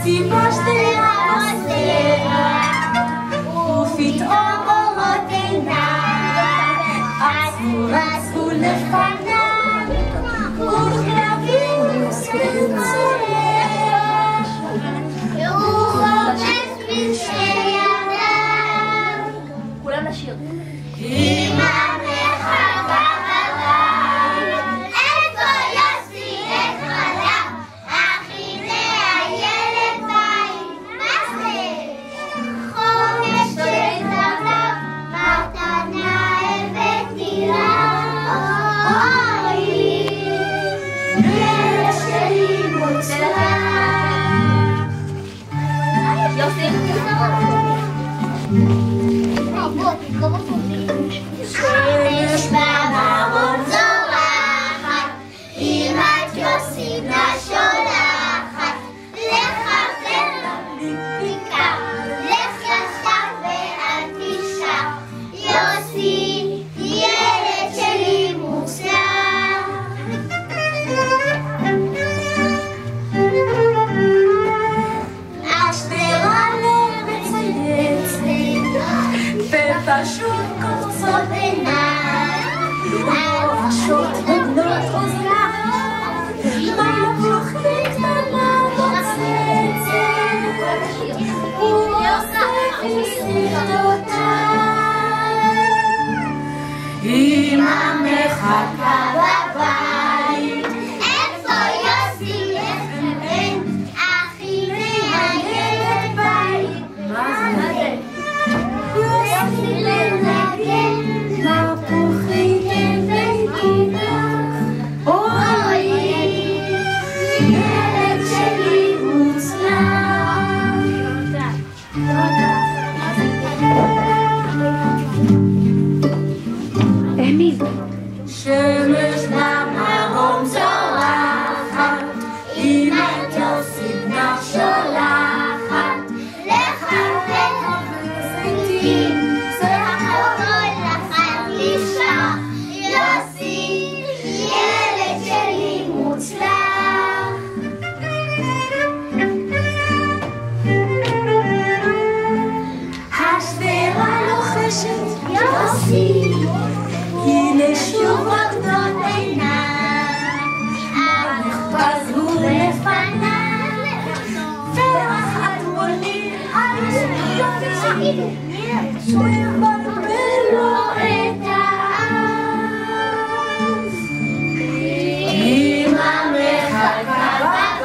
סיבה שתיה ופתאום אורות עיניי רצו לפניי וכלבים צולח הוא חופש בשתי ידיו כולם לשיר אמא מחכה בבית איפה יוסי את חלב אחי זה הילד בית מה זה? חומש שזרזב מתנה הבאתי לה אוי ילד שלי מוצלח יוסי שמש במרום זורחת, אמא יוסינה שולחת, לחפר לבדיקה, לך ישר ואל תשכח, יוסי, ילד שלי מוצלח. השדרה מצייצת, ופשוט קורצות עיניי, הרשות בנות אוזניים, מבוכי קטנה נוצצת, ואוסף שפתותיי. אמא מחכה בבית, איפה יוסי לכוון, אחי והילד בית. מה זה? יוסי לנגן, מפוחי כבדידך, אוי, ילד שלי מוצלח. אמי שמש במרום זורחת, אמא יוסינה שולחת, לחפש זיתים, כל אחת לשכח, יוסי, ילד שלי מוצלח. השדרה לוחשת, יוסי, הנה שוב עובדות עיניי, חזרו לפניי, ואחת מולי יופי שיבלבלו את האף. אמא מחכה